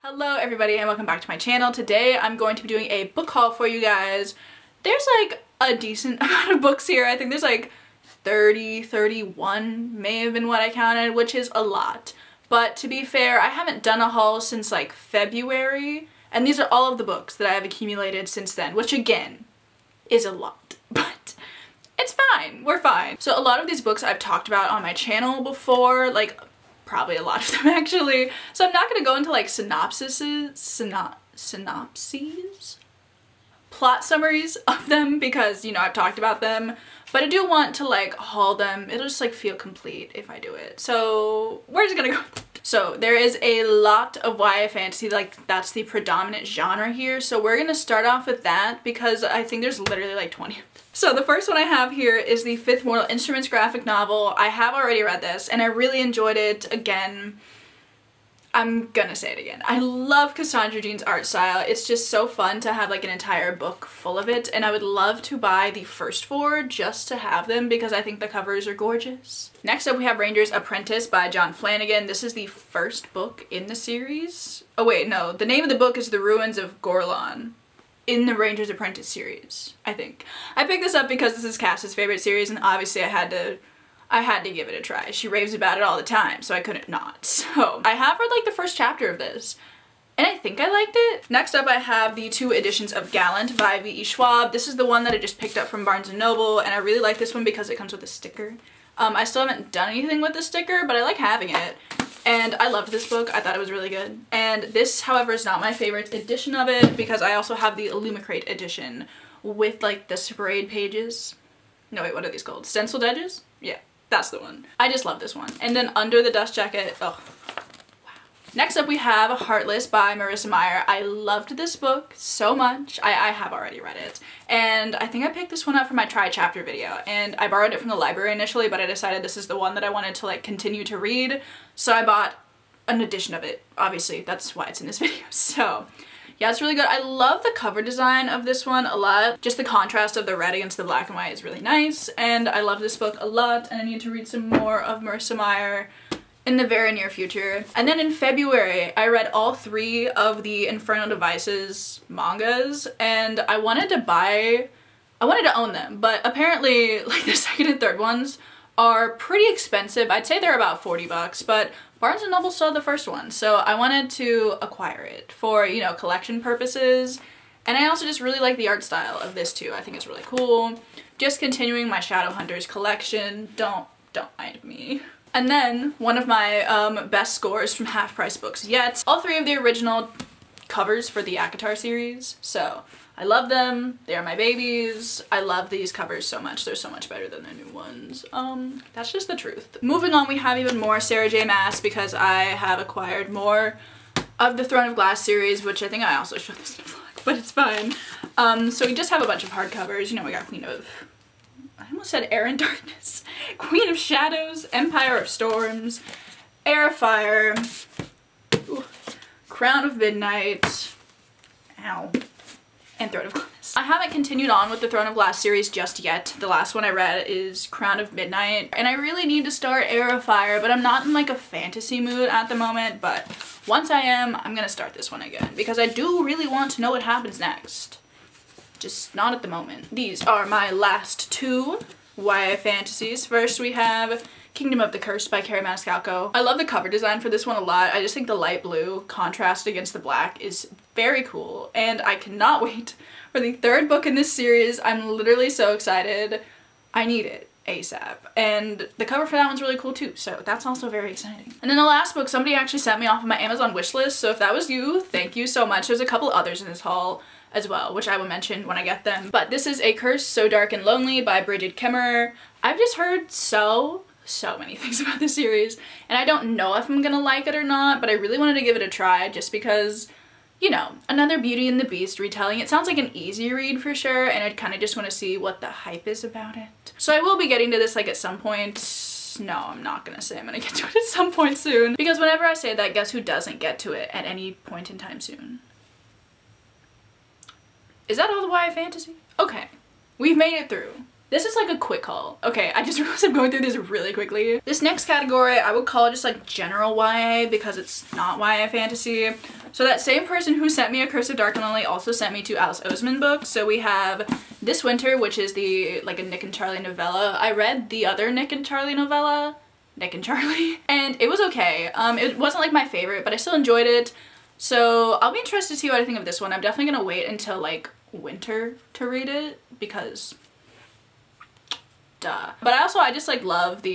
Hello everybody and welcome back to my channel. Today I'm going to be doing a book haul for you guys. There's like a decent amount of books here. I think there's like 30, 31 may have been what I counted, which is a lot. But to be fair, I haven't done a haul since like February, and these are all of the books that I have accumulated since then, which again is a lot, but it's fine. We're fine. So a lot of these books I've talked about on my channel before, like probably a lot of them actually. So I'm not going to go into like synopses, plot summaries of them because, you know, I've talked about them, but I do want to like haul them. It'll just like feel complete if I do it. So we're just gonna go. So there is a lot of YA fantasy, like that's the predominant genre here. So we're gonna start off with that because I think there's literally like 20 of them. So the first one I have here is the Fifth Mortal Instruments graphic novel. I have already read this and I really enjoyed it. Again, I'm gonna say it again. I love Cassandra Jean's art style. It's just so fun to have like an entire book full of it, and I would love to buy the first four just to have them because I think the covers are gorgeous. Next up we have Ranger's Apprentice by John Flanagan. This is the first book in the series. Oh wait, no. The name of the book is The Ruins of Gorlon in the Ranger's Apprentice series, I think. I picked this up because this is Cass's favorite series and obviously I had to give it a try. She raves about it all the time, so I couldn't not. So I have read like the first chapter of this, and I think I liked it. Next up I have the 2 editions of Gallant by V.E. Schwab. This is the one that I just picked up from Barnes & Noble, and I really like this one because it comes with a sticker. I still haven't done anything with the sticker, but I like having it. And I loved this book. I thought it was really good. And this, however, is not my favorite edition of it because I also have the Illumicrate edition with like the sprayed pages. No, wait, what are these called? Stenciled edges? Yeah. That's the one. I just love this one. And then Under the Dust Jacket, oh, wow. Next up we have Heartless by Marissa Meyer. I loved this book so much. I have already read it. And I think I picked this one up for my Try Chapter video. And I borrowed it from the library initially, but I decided this is the one that I wanted to like continue to read. So I bought an edition of it. Obviously, that's why it's in this video. So yeah, it's really good. I love the cover design of this one a lot. Just the contrast of the red against the black and white is really nice. And I love this book a lot, and I need to read some more of Marissa Meyer in the very near future. And then in February, I read all 3 of the Infernal Devices mangas, and I wanted to own them, but apparently like the second and third ones are pretty expensive. I'd say they're about 40 bucks, but Barnes & Noble sold the first one, so I wanted to acquire it for, you know, collection purposes. And I also just really like the art style of this too. I think it's really cool. Just continuing my Shadowhunters collection. Don't mind me. And then one of my best scores from Half Price Books yet. All 3 of the original covers for the ACOTAR series. So I love them. They are my babies. I love these covers so much. They're so much better than the new ones. That's just the truth. Moving on, we have even more Sarah J. Maas because I have acquired more of the Throne of Glass series, which I think I also showed this in a vlog, but it's fine. So we just have a bunch of hardcovers. You know, we got Queen of, I almost said Air and Darkness, Queen of Shadows, Empire of Storms, Heir of Fire, ooh, Crown of Midnight, ow, and Throne of Glass. I haven't continued on with the Throne of Glass series just yet. The last one I read is Crown of Midnight, and I really need to start Heir of Fire, but I'm not in like a fantasy mood at the moment, but once I am, I'm gonna start this one again because I do really want to know what happens next. Just not at the moment. These are my last 2 YA fantasies. First we have Kingdom of the Cursed by Carrie Mascalco. I love the cover design for this one a lot. I just think the light blue contrast against the black is very cool, and I cannot wait for the 3rd book in this series. I'm literally so excited. I need it ASAP. And the cover for that one's really cool too, so that's also very exciting. And then the last book, somebody actually sent me off of my Amazon wishlist, so if that was you, thank you so much. There's a couple others in this haul as well, which I will mention when I get them. But this is A Curse So Dark and Lonely by Bridget Kemmerer. I've just heard so many things about this series, and I don't know if I'm gonna like it or not, but I really wanted to give it a try just because, you know, another Beauty and the Beast retelling. It sounds like an easy read for sure, and I kind of just want to see what the hype is about it. So I will be getting to this like at some point. No, I'm not gonna say I'm gonna get to it at some point soon, because whenever I say that, guess who doesn't get to it at any point in time soon? Is that all the YA fantasy? Okay, we've made it through. This is like a quick haul. Okay, I just realized I'm going through this really quickly. This next category I would call just like general YA because it's not YA fantasy. So that same person who sent me A Curse of Dark and Lonely also sent me 2 Alice Oseman books. So we have This Winter, which is like a Nick and Charlie novella. I read the other Nick and Charlie novella, Nick and Charlie, and it was okay. It wasn't like my favorite, but I still enjoyed it. So I'll be interested to see what I think of this one. I'm definitely gonna wait until like winter to read it because duh. But I just like love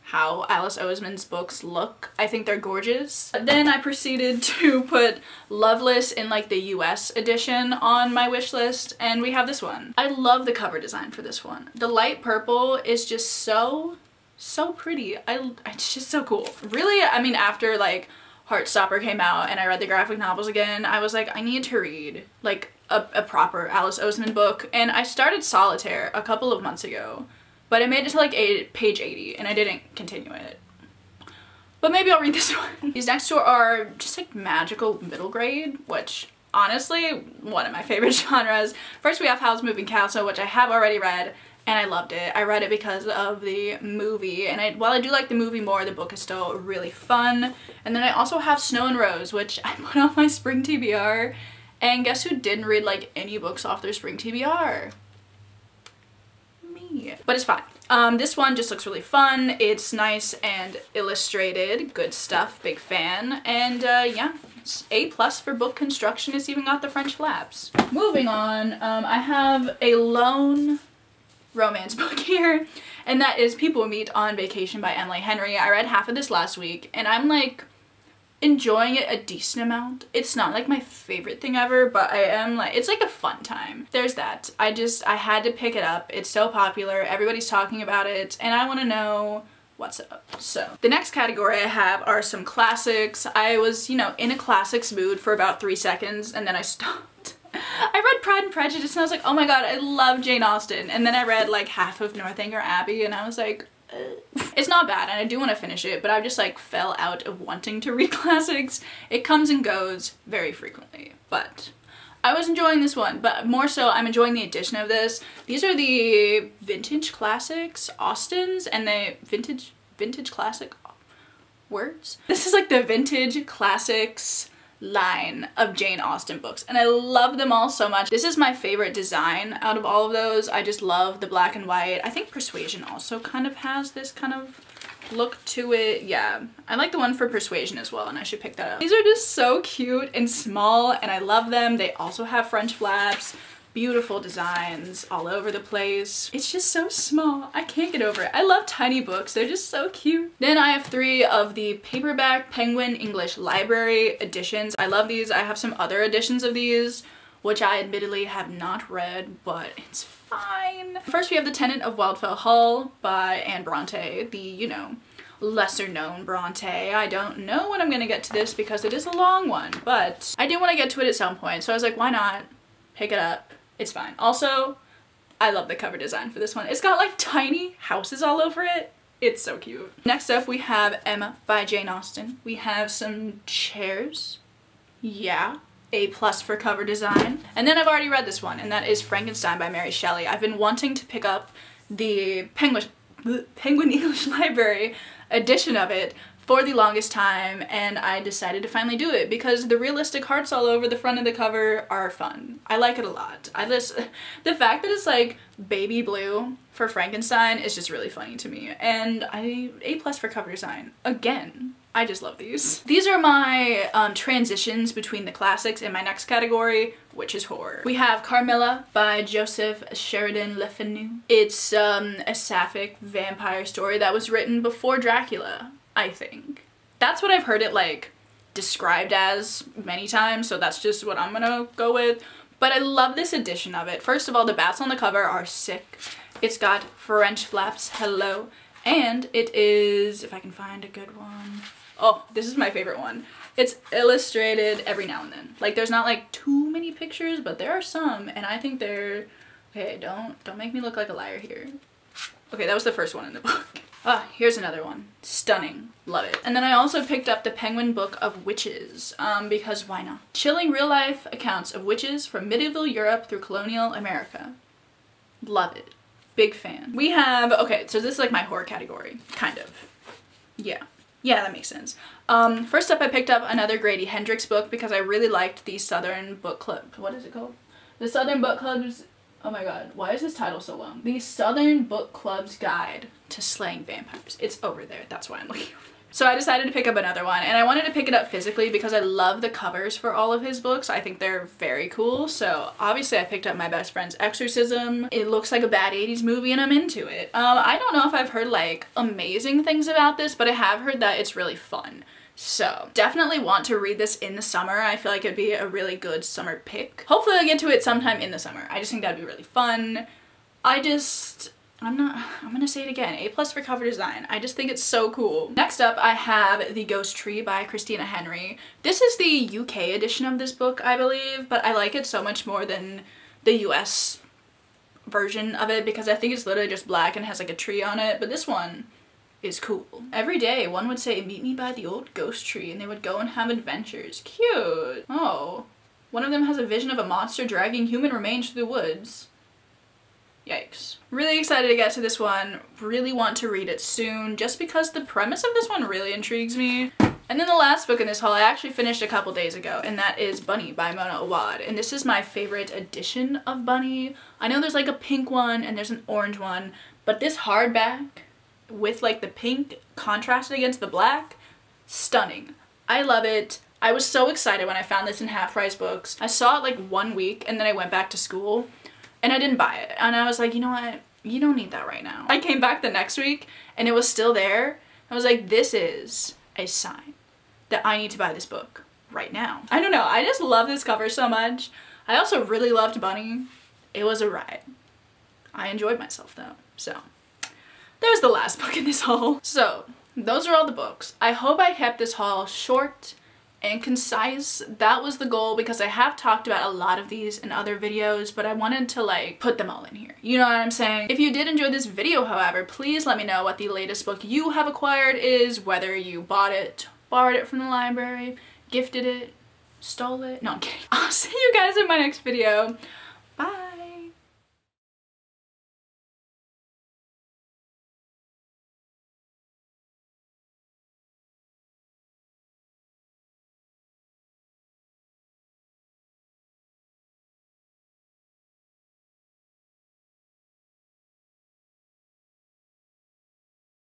how Alice Oseman's books look. I think they're gorgeous. Then I proceeded to put Loveless in like the US edition on my wish list, and we have this one. I love the cover design for this one. The light purple is just so pretty. It's just so cool. Really, I mean, after like Heartstopper came out and I read the graphic novels again, I was like, I need to read like a proper Alice Oseman book, and I started Solitaire a couple of months ago. But I made it to like page 80 and I didn't continue it. But maybe I'll read this one. These next 2 are just like magical middle grade, which honestly, one of my favorite genres. First we have Howl's Moving Castle, which I have already read and I loved it. I read it because of the movie, and while I do like the movie more, the book is still really fun. And then I also have Snow and Rose, which I put on my spring TBR. And guess who didn't read like any books off their spring TBR? But it's fine. This one just looks really fun. It's nice and illustrated. Good stuff. Big fan. And yeah, it's A+ for book construction. It's even got the French flaps. Moving on, I have a lone romance book here, and that is People Meet on Vacation by Emily Henry. I read half of this last week and I'm like enjoying it a decent amount. It's not like my favorite thing ever, but I am like, it's like a fun time. There's that. I had to pick it up. It's so popular. Everybody's talking about it and I want to know what's up. So the next category I have are some classics. I was, you know, in a classics mood for about 3 seconds and then I stopped. I read Pride and Prejudice and I was like, oh my god, I love Jane Austen. And then I read like half of Northanger Abbey and I was like, it's not bad and I do want to finish it, but I just like fell out of wanting to read classics. It comes and goes very frequently, but I was enjoying this one. But more so, I'm enjoying the addition of this. These are the vintage classics Austens, and the vintage classic words. This is like the vintage classics line of Jane Austen books and I love them all so much. This is my favorite design out of all of those. I just love the black and white. I think Persuasion also kind of has this kind of look to it. Yeah, I like the one for Persuasion as well and I should pick that up. These are just so cute and small and I love them. They also have French flaps. Beautiful designs all over the place. It's just so small. I can't get over it. I love tiny books. They're just so cute. Then I have 3 of the paperback Penguin English Library editions. I love these. I have some other editions of these, which I admittedly have not read, but it's fine. First we have The Tenant of Wildfell Hall by Anne Bronte, the, you know, lesser known Bronte. I don't know when I'm gonna get to this because it is a long one, but I do want to get to it at some point, so I was like, why not pick it up? It's fine. Also, I love the cover design for this one. It's got like tiny houses all over it. It's so cute. Next up we have Emma by Jane Austen. We have some chairs. Yeah. A+ for cover design. And then I've already read this one, and that is Frankenstein by Mary Shelley. I've been wanting to pick up the Penguin English Library edition of it for the longest time, and I decided to finally do it because the realistic hearts all over the front of the cover are fun. I like it a lot. The fact that it's like baby blue for Frankenstein is just really funny to me, and A+ for cover design. Again, I just love these. These are my transitions between the classics in my next category, which is horror. We have Carmilla by Joseph Sheridan Le Fanu. It's a sapphic vampire story that was written before Dracula, I think. That's what I've heard it like described as many times, so that's just what I'm gonna go with. But I love this edition of it. First of all, the bats on the cover are sick. It's got French flaps, hello, and it is, if I can find a good one. Oh, this is my favorite one. It's illustrated every now and then. Like, there's not like too many pictures, but there are some, and I think they're, okay, don't make me look like a liar here. Okay, that was the first one in the book. Ah, here's another one. Stunning. Love it. And then I also picked up the Penguin Book of Witches, because why not? Chilling real-life accounts of witches from medieval Europe through colonial America. Love it. Big fan. We have, okay, so this is like my horror category, kind of. Yeah. Yeah, that makes sense. First up, I picked up another Grady Hendrix book because I really liked the Southern Book Club. What is it called? The Southern Book Club's, oh my god, why is this title so long? The Southern Book Club's Guide to Slaying Vampires. It's over there, that's why I'm looking over there. So I decided to pick up another one, and I wanted to pick it up physically because I love the covers for all of his books. I think they're very cool. So obviously I picked up My Best Friend's Exorcism. It looks like a bad 80s movie and I'm into it. I don't know if I've heard like amazing things about this, but I have heard that it's really fun. So definitely want to read this in the summer. I feel like it'd be a really good summer pick. Hopefully I'll get to it sometime in the summer. I just think that'd be really fun. I'm gonna say it again, A+ for cover design. I just think it's so cool. Next up, I have The Ghost Tree by Christina Henry. This is the UK edition of this book, I believe, but I like it so much more than the US version of it because I think it's literally just black and has like a tree on it, but this one is cool. Every day, one would say, meet me by the old ghost tree, and they would go and have adventures. Cute. Oh. One of them has a vision of a monster dragging human remains through the woods. Yikes. Really excited to get to this one. Really want to read it soon just because the premise of this one really intrigues me. And then the last book in this haul I actually finished a couple days ago, and that is Bunny by Mona Awad. And this is my favorite edition of Bunny. I know there's like a pink one and there's an orange one, but this hardback with like the pink contrasted against the black, stunning. I love it. I was so excited when I found this in Half Price Books. I saw it like 1 week and then I went back to school. And I didn't buy it. And I was like, you know what? You don't need that right now. I came back the next week and it was still there. I was like, this is a sign that I need to buy this book right now. I don't know. I just love this cover so much. I also really loved Bunny. It was a ride. I enjoyed myself though. So there's the last book in this haul. So those are all the books. I hope I kept this haul short and concise. That was the goal because I have talked about a lot of these in other videos, but I wanted to like put them all in here. You know what I'm saying? If you did enjoy this video, however, please let me know what the latest book you have acquired is, whether you bought it, borrowed it from the library, gifted it, stole it. No, I'm kidding. I'll see you guys in my next video.